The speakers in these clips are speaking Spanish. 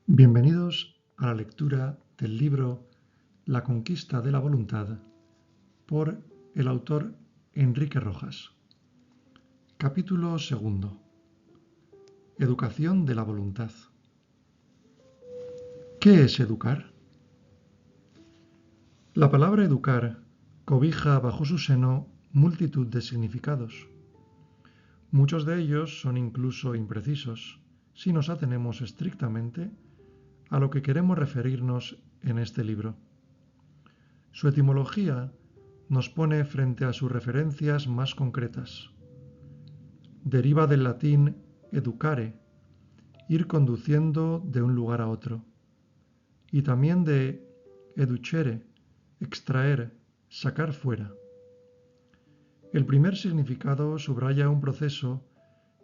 Bienvenidos a la lectura del libro La conquista de la voluntad por el autor Enrique Rojas. Capítulo segundo. Educación de la voluntad. ¿Qué es educar? La palabra educar cobija bajo su seno multitud de significados. Muchos de ellos son incluso imprecisos si nos atenemos estrictamente a lo que queremos referirnos en este libro. Su etimología nos pone frente a sus referencias más concretas. Deriva del latín educare, ir conduciendo de un lugar a otro, y también de educere, extraer, sacar fuera. El primer significado subraya un proceso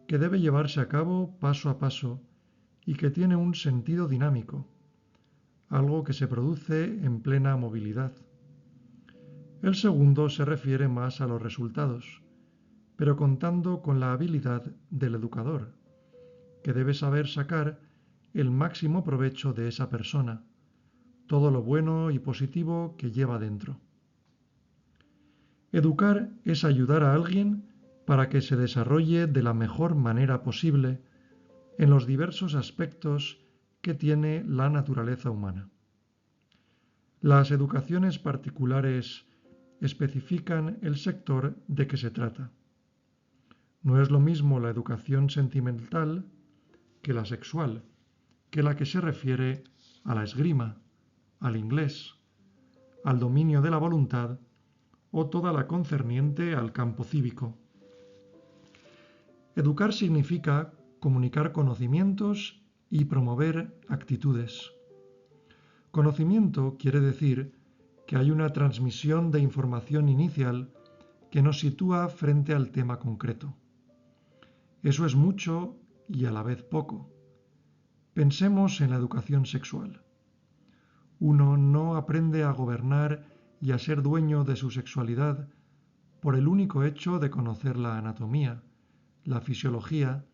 que debe llevarse a cabo paso a paso y que tiene un sentido dinámico, algo que se produce en plena movilidad. El segundo se refiere más a los resultados, pero contando con la habilidad del educador, que debe saber sacar el máximo provecho de esa persona, todo lo bueno y positivo que lleva dentro. Educar es ayudar a alguien para que se desarrolle de la mejor manera posible en los diversos aspectos que tiene la naturaleza humana. Las educaciones particulares especifican el sector de que se trata. No es lo mismo la educación sentimental que la sexual, que la que se refiere a la esgrima, al inglés, al dominio de la voluntad o toda la concerniente al campo cívico. Educar significa comunicar conocimientos y promover actitudes. Conocimiento quiere decir que hay una transmisión de información inicial que nos sitúa frente al tema concreto. Eso es mucho y a la vez poco. Pensemos en la educación sexual. Uno no aprende a gobernar y a ser dueño de su sexualidad por el único hecho de conocer la anatomía, la fisiología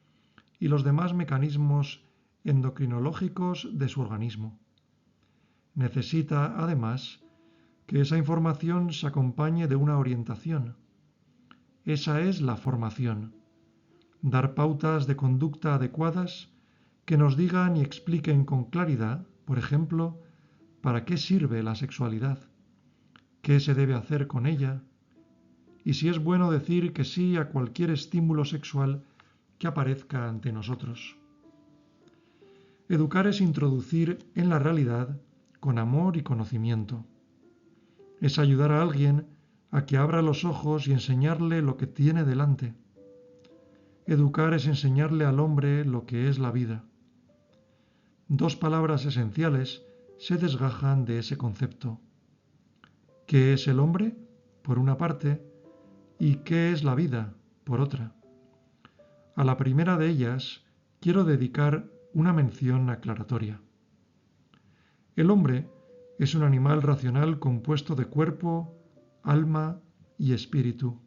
y los demás mecanismos endocrinológicos de su organismo. Necesita, además, que esa información se acompañe de una orientación. Esa es la formación. Dar pautas de conducta adecuadas que nos digan y expliquen con claridad, por ejemplo, para qué sirve la sexualidad, qué se debe hacer con ella, y si es bueno decir que sí a cualquier estímulo sexual que aparezca ante nosotros. Educar es introducir en la realidad con amor y conocimiento. Es ayudar a alguien a que abra los ojos y enseñarle lo que tiene delante. Educar es enseñarle al hombre lo que es la vida. Dos palabras esenciales se desgajan de ese concepto. ¿Qué es el hombre, por una parte, y qué es la vida, por otra? A la primera de ellas quiero dedicar una mención aclaratoria. El hombre es un animal racional compuesto de cuerpo, alma y espíritu.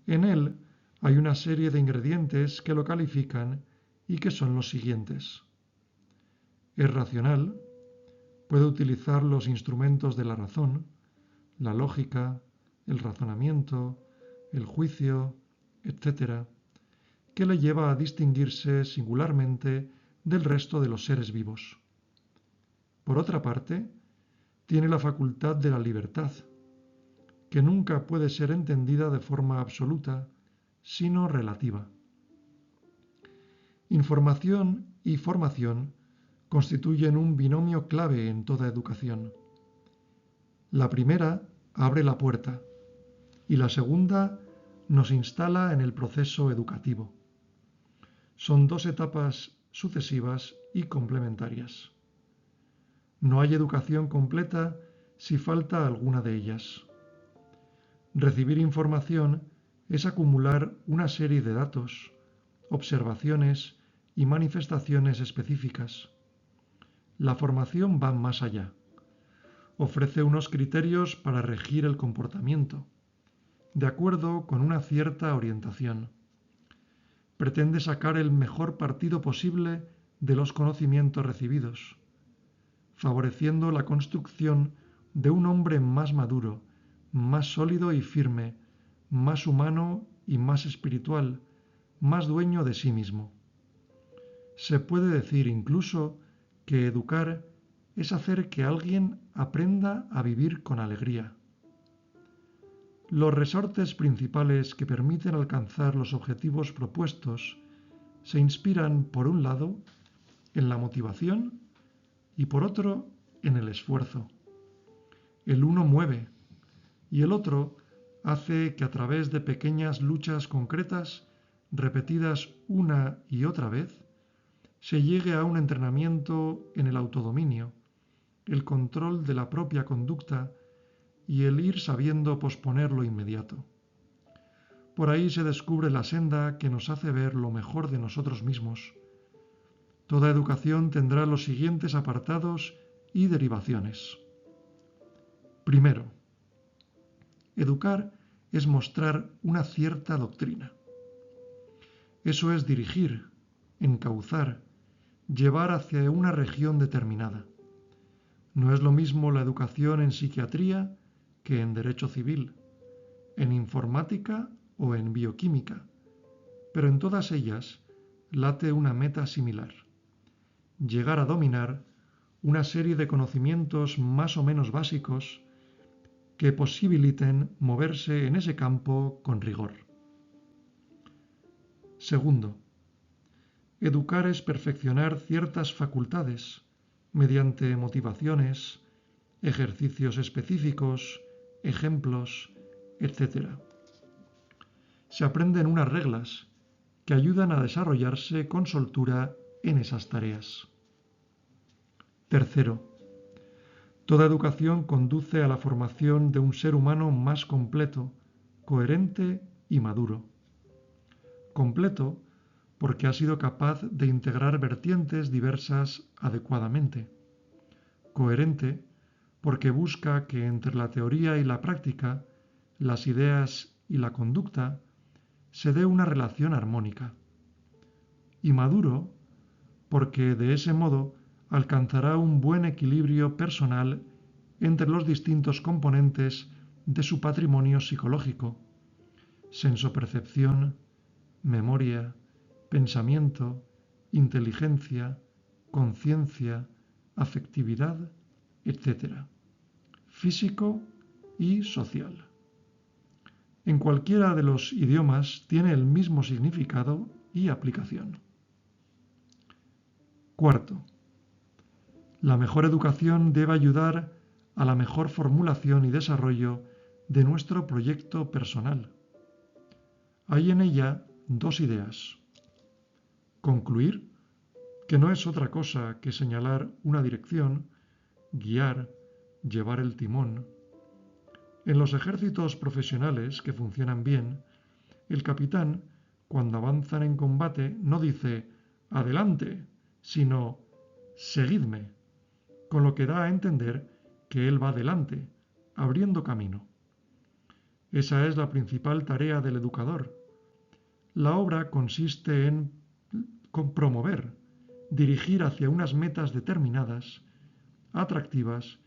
En él hay una serie de ingredientes que lo califican y que son los siguientes. Es racional, puede utilizar los instrumentos de la razón, la lógica, el razonamiento, el juicio, etc., que le lleva a distinguirse singularmente del resto de los seres vivos. Por otra parte, tiene la facultad de la libertad, que nunca puede ser entendida de forma absoluta, sino relativa. Información y formación constituyen un binomio clave en toda educación. La primera abre la puerta y la segunda nos instala en el proceso educativo. Son dos etapas sucesivas y complementarias. No hay educación completa si falta alguna de ellas. Recibir información es acumular una serie de datos, observaciones y manifestaciones específicas. La formación va más allá. Ofrece unos criterios para regir el comportamiento, de acuerdo con una cierta orientación. Pretende sacar el mejor partido posible de los conocimientos recibidos, favoreciendo la construcción de un hombre más maduro, más sólido y firme, más humano y más espiritual, más dueño de sí mismo. Se puede decir incluso que educar es hacer que alguien aprenda a vivir con alegría. Los resortes principales que permiten alcanzar los objetivos propuestos se inspiran, por un lado, en la motivación y por otro, en el esfuerzo. El uno mueve y el otro hace que a través de pequeñas luchas concretas, repetidas una y otra vez, se llegue a un entrenamiento en el autodominio, el control de la propia conducta y el ir sabiendo posponer lo inmediato. Por ahí se descubre la senda que nos hace ver lo mejor de nosotros mismos. Toda educación tendrá los siguientes apartados y derivaciones. Primero, educar es mostrar una cierta doctrina. Eso es dirigir, encauzar, llevar hacia una región determinada. No es lo mismo la educación en psiquiatría que en derecho civil, en informática o en bioquímica, pero en todas ellas late una meta similar: llegar a dominar una serie de conocimientos más o menos básicos que posibiliten moverse en ese campo con rigor. Segundo, educar es perfeccionar ciertas facultades mediante motivaciones, ejercicios específicos, ejemplos, etc. Se aprenden unas reglas que ayudan a desarrollarse con soltura en esas tareas. Tercero, toda educación conduce a la formación de un ser humano más completo, coherente y maduro. Completo porque ha sido capaz de integrar vertientes diversas adecuadamente. Coherente porque busca que entre la teoría y la práctica, las ideas y la conducta, se dé una relación armónica. Y maduro porque de ese modo alcanzará un buen equilibrio personal entre los distintos componentes de su patrimonio psicológico: sensopercepción, memoria, pensamiento, inteligencia, conciencia, afectividad, etc., físico y social. En cualquiera de los idiomas tiene el mismo significado y aplicación. Cuarto, la mejor educación debe ayudar a la mejor formulación y desarrollo de nuestro proyecto personal. Hay en ella dos ideas: concluir, que no es otra cosa que señalar una dirección, guiar, llevar el timón. En los ejércitos profesionales que funcionan bien, el capitán, cuando avanzan en combate, no dice «adelante», sino «seguidme», con lo que da a entender que él va delante, abriendo camino. Esa es la principal tarea del educador. La obra consiste en promover, dirigir hacia unas metas determinadas, atractivas,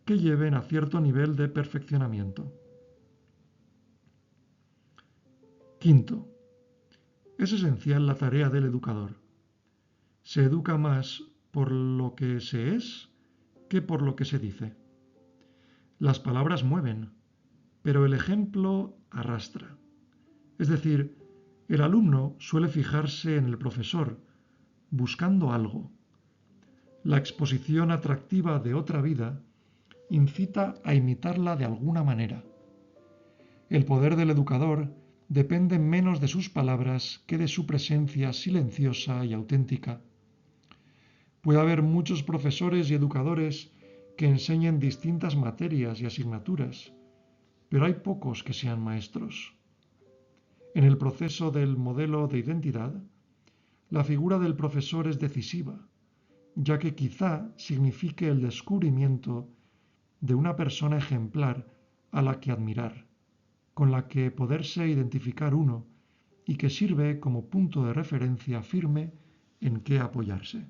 que lleven a cierto nivel de perfeccionamiento. Quinto, es esencial la tarea del educador. Se educa más por lo que se es que por lo que se dice. Las palabras mueven, pero el ejemplo arrastra. Es decir, el alumno suele fijarse en el profesor, buscando algo. La exposición atractiva de otra vida incita a imitarla de alguna manera. El poder del educador depende menos de sus palabras que de su presencia silenciosa y auténtica. Puede haber muchos profesores y educadores que enseñen distintas materias y asignaturas, pero hay pocos que sean maestros. En el proceso del modelo de identidad, la figura del profesor es decisiva, ya que quizá signifique el descubrimiento de una persona ejemplar a la que admirar, con la que poderse identificar uno y que sirve como punto de referencia firme en que apoyarse.